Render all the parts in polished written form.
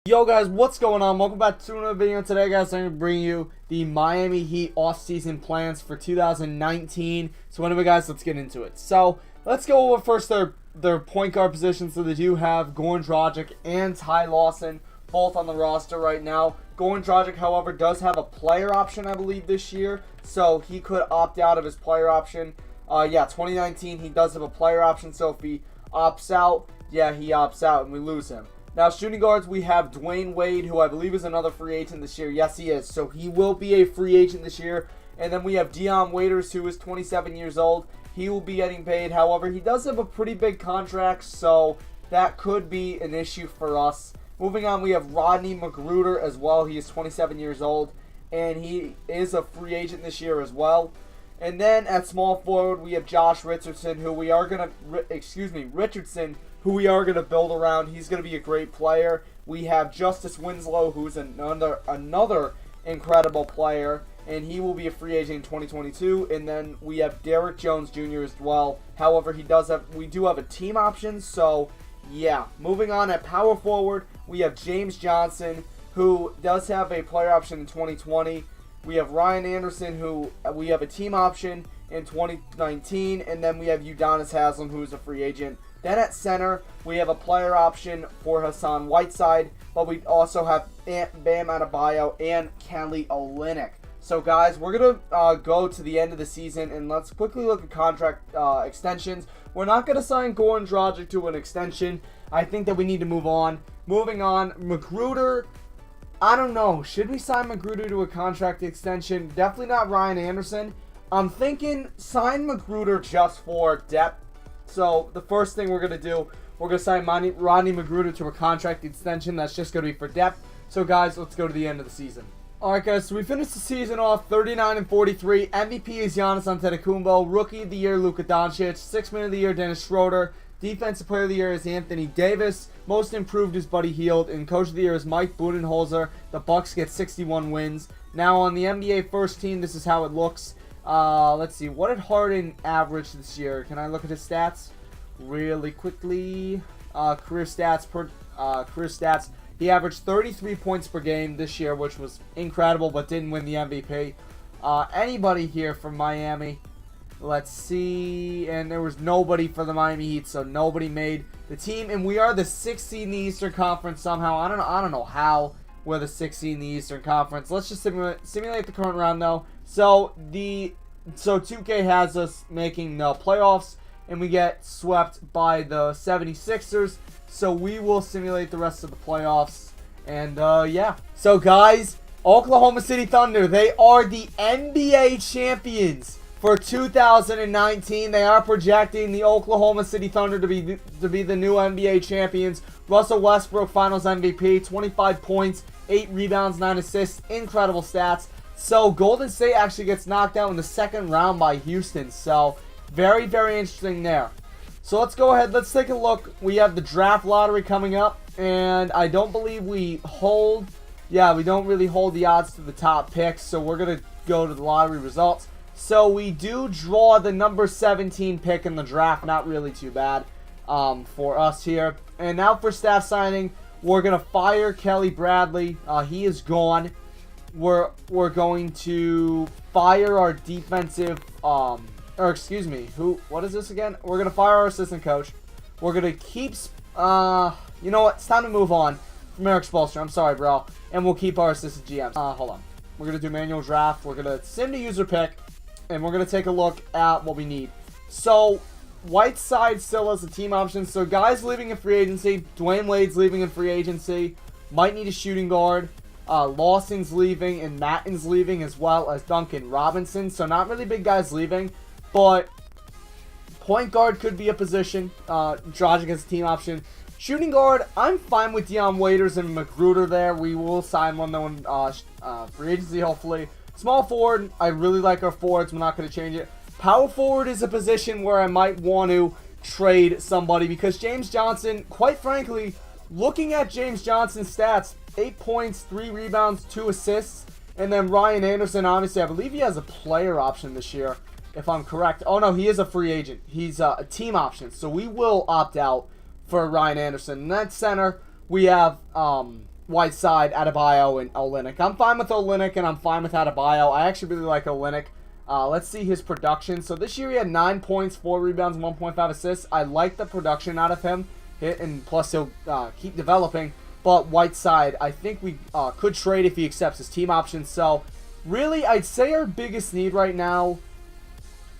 Yo guys, what's going on? Welcome back to another video. Today guys, I'm going to bring you the Miami Heat off-season plans for 2019. So anyway guys, let's get into it. So let's go over first their point guard positions. So they do have Goran Dragic and Ty Lawson both on the roster right now. Goran Dragic, however, does have a player option, I believe, this year. So he could opt out of his player option. 2019, he does have a player option. So if he opts out, yeah, he opts out and we lose him. Now, shooting guards, we have Dwayne Wade, who I believe is another free agent this year. Yes, he is. So he will be a free agent this year. And then we have Dion, who is 27 years old. He will be getting paid. However, he does have a pretty big contract, so that could be an issue for us. Moving on, we have Rodney McGruder as well. He is 27 years old, and he is a free agent this year as well. And then at small forward, we have Josh Richardson, who we are going to... who we are going to build around. He's going to be a great player. We have Justice Winslow, who's another incredible player, and he will be a free agent in 2022. And then we have Derrick Jones Jr. as well. However, we do have a team option, so yeah. Moving on at power forward, we have James Johnson, who does have a player option in 2020. We have Ryan Anderson, who we have a team option in 2019, and then we have Udonis Haslem, who is a free agent. Then at center, we have a player option for Hassan Whiteside, but we also have Bam Adebayo and Kelly Olynyk. So guys, we're going to go to the end of the season, and let's quickly look at contract extensions. We're not going to sign Goran Dragic to an extension. I think that we need to move on. Moving on, McGruder, I don't know. Should we sign McGruder to a contract extension? Definitely not Ryan Anderson. I'm thinking sign McGruder just for depth. So the first thing we're going to do, we're going to sign Rodney McGruder to a contract extension. That's just going to be for depth. So guys, let's go to the end of the season. Alright guys, so we finished the season off 39-43. MVP is Giannis Antetokounmpo. Rookie of the Year, Luka Doncic. Sixth Man of the Year, Dennis Schroeder. Defensive Player of the Year is Anthony Davis. Most Improved is Buddy Hield. And Coach of the Year is Mike Budenholzer. The Bucks get 61 wins. Now on the NBA first team, this is how it looks. Let's see. What did Harden average this year? Can I look at his stats really quickly? Career stats. He averaged 33 points per game this year, which was incredible, but didn't win the MVP. Anybody here from Miami? Let's see. And there was nobody for the Miami Heat, so nobody made the team. And we are the 6th seed in the Eastern Conference somehow. I don't know how we're the 6th seed in the Eastern Conference. Let's just simulate the current round though. So 2K has us making the playoffs, and we get swept by the 76ers. So we will simulate the rest of the playoffs. And yeah. So guys, Oklahoma City Thunder, they are the NBA champions for 2019. They are projecting the Oklahoma City Thunder to be the new NBA champions. Russell Westbrook, Finals MVP, 25 points, 8 rebounds, 9 assists, incredible stats. So Golden State actually gets knocked out in the second round by Houston. So very, very interesting there. So let's go ahead. Let's take a look. We have the draft lottery coming up, and I don't believe we hold. Yeah, we don't really hold the odds to the top picks. So we're going to go to the lottery results. So we do draw the number 17 pick in the draft. Not really too bad for us here. And now for staff signing, we're going to fire Kelly Bradley. He is gone. We're going to fire our defensive, what is this again? We're going to fire our assistant coach. We're going to keep, you know what? It's time to move on from Eric Spoelstra. I'm sorry, bro. And we'll keep our assistant GM. Hold on. We're going to do manual draft. We're going to sim to user pick. And we're going to take a look at what we need. So, Whiteside still has a team option. So, guys leaving in free agency. Dwayne Wade's leaving in free agency. Might need a shooting guard. Lawson's leaving, and Matten's leaving, as well as Duncan Robinson. So, not really big guys leaving. But, point guard could be a position. Dragic has a team option. Shooting guard, I'm fine with Dion Waiters and McGruder there. We will sign one though in free agency, hopefully. Small forward, I really like our forwards. We're not going to change it. Power forward is a position where I might want to trade somebody, because James Johnson, quite frankly, looking at James Johnson's stats, 8 points, 3 rebounds, 2 assists. And then Ryan Anderson, obviously, I believe he has a player option this year, if I'm correct. Oh, no, he is a free agent. He's a team option. So we will opt out for Ryan Anderson. And that center, we have Whiteside, Adebayo, and Olynyk. I'm fine with Olynyk, and I'm fine with Adebayo. I actually really like Olynyk. Let's see his production. So this year he had 9 points, 4 rebounds, 1.5 assists. I like the production out of him, and plus he'll keep developing. But Whiteside, I think we could trade if he accepts his team option. So really, I'd say our biggest need right now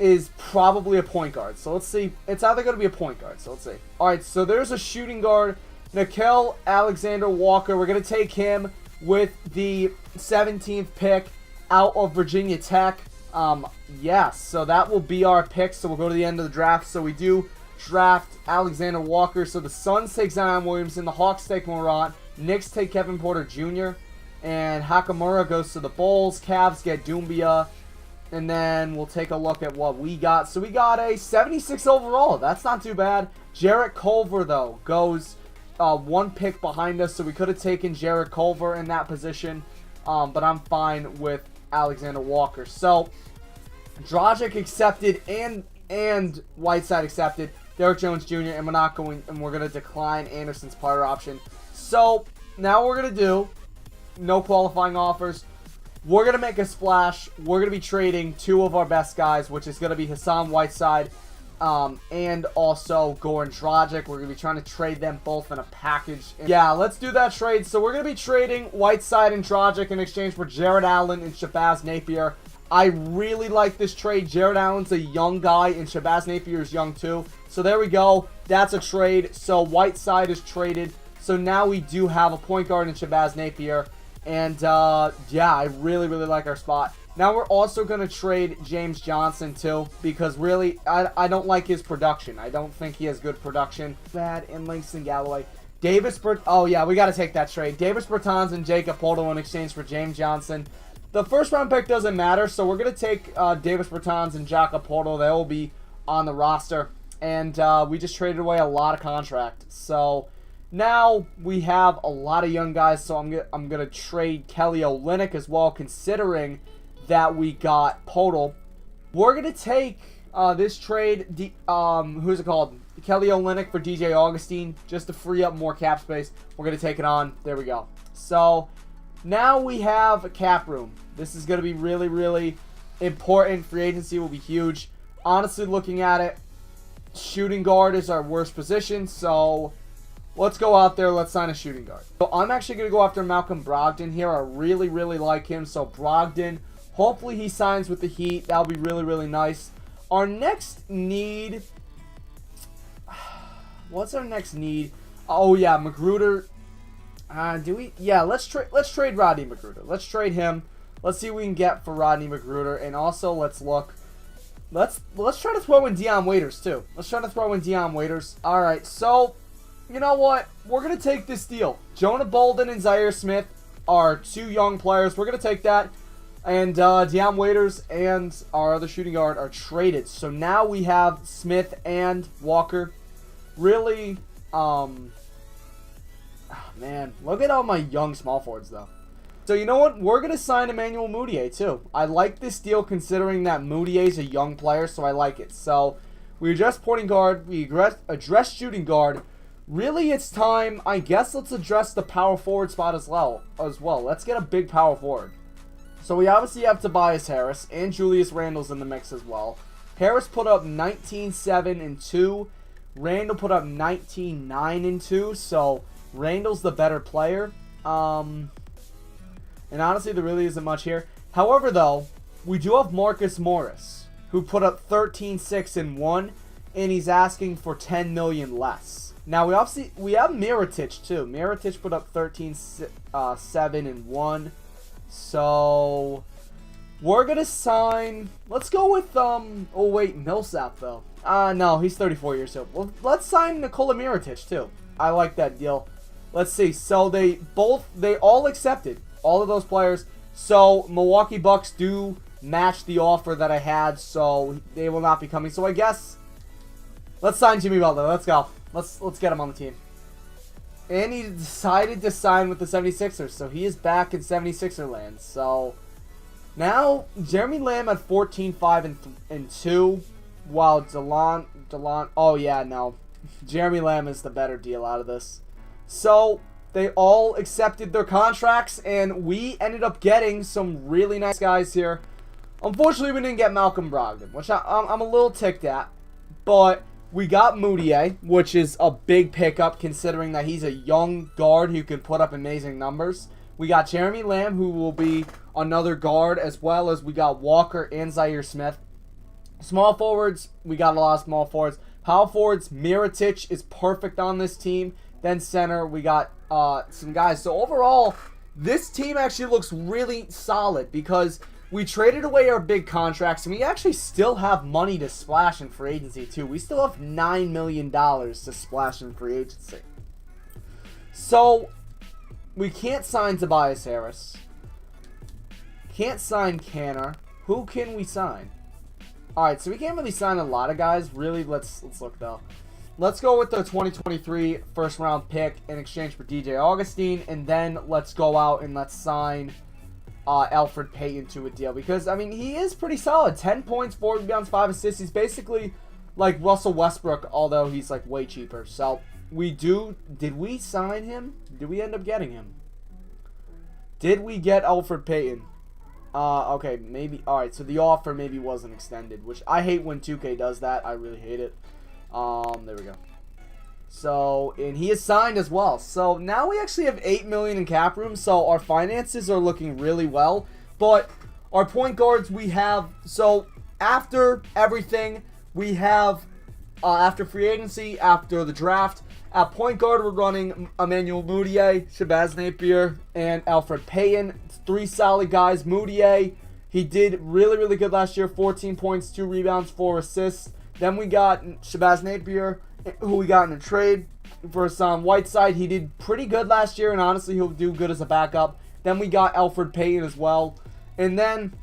is probably a point guard. So let's see. It's either going to be a point guard. So let's see. All right, so there's a shooting guard. Nickeil Alexander-Walker. We're going to take him with the 17th pick out of Virginia Tech. Yes, so that will be our pick. So we'll go to the end of the draft. So we do draft Alexander Walker. So the Suns take Zion Williamson. The Hawks take Morant. Knicks take Kevin Porter Jr. And Hakamura goes to the Bulls. Cavs get Doumbia. And then we'll take a look at what we got. So we got a 76 overall. That's not too bad. Jarrett Culver, though, goes 1 pick behind us. So we could have taken Jarrett Culver in that position. But I'm fine with Alexander Walker. So Dragic accepted and Whiteside accepted. Derrick Jones Jr. and we're gonna decline Anderson's player option. So now what we're gonna do, no qualifying offers. We're gonna make a splash. We're gonna be trading 2 of our best guys, which is gonna be Hassan Whiteside and also Goran Dragic. We're gonna be trying to trade them both in a package. Yeah, let's do that trade. So we're gonna be trading Whiteside and Dragic in exchange for Jared Allen and Shabazz Napier. I really like this trade. Jared Allen's a young guy, and Shabazz Napier is young too. So there we go. That's a trade. So Whiteside is traded. So now we do have a point guard in Shabazz Napier. And, yeah, I really, really like our spot. Now we're also going to trade James Johnson too, because really, I don't like his production. I don't think he has good production. Bad, and Langston Galloway. Oh, yeah, we got to take that trade. Davis Bertans and Jacob Porto in exchange for James Johnson. The first round pick doesn't matter, so we're going to take Davis Bertans and Jakob Porto. They will be on the roster. And we just traded away a lot of contract. So now we have a lot of young guys, so I'm going to trade Kelly Olynyk as well, considering that we got Porto. We're going to take this trade, who's it called? Kelly Olynyk for DJ Augustine, just to free up more cap space. We're going to take it on. There we go. So now we have a cap room. This is going to be really, really important. Free agency will be huge. Honestly, looking at it, shooting guard is our worst position. So let's go out there. Let's sign a shooting guard. So I'm actually going to go after Malcolm Brogdon here. I really, really like him. So Brogdon, hopefully he signs with the Heat. That'll be really, really nice. Our next need. What's our next need? Oh yeah, Magruder. Do we? Yeah, let's trade Rodney Magruder. Let's trade him. Let's see what we can get for Rodney Magruder, and also let's look. Let's try to throw in Dion Waiters too. Let's try to throw in Dion Waiters. All right, so you know what? We're gonna take this deal. Jonah Bolden and Zaire Smith are 2 young players. We're gonna take that, and Dion Waiters and our other shooting guard are traded. So now we have Smith and Walker. Really, man, look at all my young small forwards, though. So, you know what? We're going to sign Emmanuel Mudiay, too. I like this deal considering that Mudiay is a young player, so I like it. So, we address pointing guard. We address shooting guard. Really, it's time. I guess let's address the power forward spot as well. Let's get a big power forward. So, we obviously have Tobias Harris, and Julius Randle's in the mix as well. Harris put up 19, 7, and 2. Randle put up 19, 9, and 2. So, Randle's the better player. And honestly, there really isn't much here. However, though, we do have Marcus Morris, who put up 13, 6, and 1, and he's asking for $10 million less. Now, we have Mirotic, too. Mirotic put up 13, 7, and 1. So, we're going to sign... Let's go with, oh, wait, Millsap, though. No, he's 34 years old. Well, let's sign Nikola Mirotic, too. I like that deal. Let's see. So, they all accepted. All of those players. So, Milwaukee Bucks do match the offer that I had, so they will not be coming. So, I guess let's sign Jimmy Butler. Let's go. Let's get him on the team. And he decided to sign with the 76ers, so he is back in 76er land. So, now, Jeremy Lamb at 14, 5, and 2, while Delon, oh yeah, no. Jeremy Lamb is the better deal out of this. So, they all accepted their contracts, and we ended up getting some really nice guys here. Unfortunately, we didn't get Malcolm Brogdon, which I'm a little ticked at. But we got Moutier, which is a big pickup considering that he's a young guard who can put up amazing numbers. We got Jeremy Lamb, who will be another guard, as well as we got Walker and Zaire Smith. Small forwards, we got a lot of small forwards. Power forwards, Mirotic is perfect on this team. Then center, we got some guys. So overall, this team actually looks really solid because we traded away our big contracts, and we actually still have money to splash in free agency too. We still have $9 million to splash in free agency. So we can't sign Tobias Harris. Can't sign Canner. Who can we sign? Alright, so we can't really sign a lot of guys. Really, let's look though. Let's go with the 2023 first round pick in exchange for DJ Augustine, and then let's go out and let's sign Elfrid Payton to a deal, because I mean he is pretty solid. 10 points, 4 rebounds, 5 assists. He's basically like Russell Westbrook, although he's like way cheaper. So did we sign him? Did we end up getting him? Did we get Elfrid Payton? Okay, maybe. Alright, so the offer maybe wasn't extended, which I hate when 2K does that. I really hate it. There we go. So, and he is signed as well. So now we actually have $8 million in cap room. So our finances are looking really well. But our point guards, we have, so after everything, we have, after free agency, after the draft, at point guard, we're running Emmanuel Moutier, Shabazz Napier, and Elfrid Payton. 3 solid guys. Moutier, he did really, really good last year. 14 points, 2 rebounds, 4 assists. Then we got Shabazz Napier, who we got in a trade for Hassan. Whiteside, he did pretty good last year, and honestly, he'll do good as a backup. Then we got Elfrid Payton as well. And then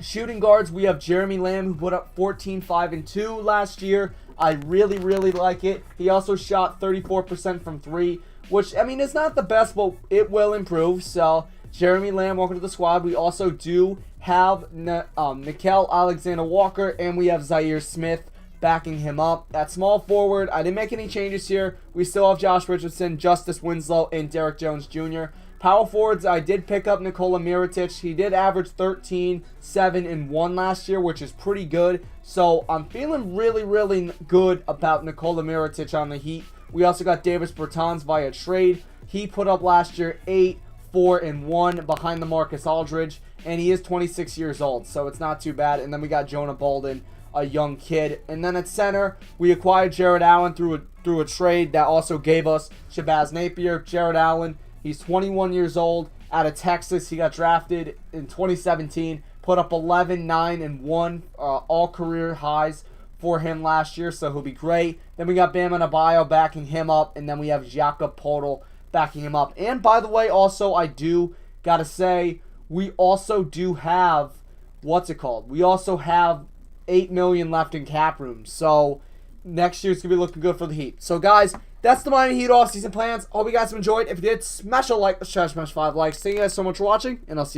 shooting guards, we have Jeremy Lamb, who put up 14, 5, and 2 last year. I really, really like it. He also shot 34% from 3, which, I mean, it's not the best, but it will improve. So, Jeremy Lamb, welcome to the squad. We also do have Nickeil Alexander-Walker, and we have Zaire Smith backing him up. At small forward, I didn't make any changes here. We still have Josh Richardson, Justice Winslow, and Derrick Jones Jr. Power forwards, I did pick up Nikola Mirotic. He did average 13, 7, and 1 last year, which is pretty good. So I'm feeling really, really good about Nikola Mirotic on the Heat. We also got Davis Bertans via trade. He put up last year 8, 4, and 1 behind the Marcus Aldridge, and he is 26 years old, so it's not too bad. And then we got Jonah Bolden, a young kid. And then at center, we acquired Jared Allen through a trade that also gave us Shabazz Napier. Jared Allen, he's 21 years old, out of Texas. He got drafted in 2017, put up 11, 9, and 1 all career highs for him last year, so he'll be great. Then we got Bam Adebayo backing him up, and then we have Jakob Poeltl backing him up. And by the way, also I do gotta say, we also do have, what's it called? We also have $8 million left in cap room, so next year's gonna be looking good for the Heat. So guys, that's the Miami Heat off-season plans. Hope you guys have enjoyed. If you did, smash a like, smash 5 likes. Thank you guys so much for watching, and I'll see you.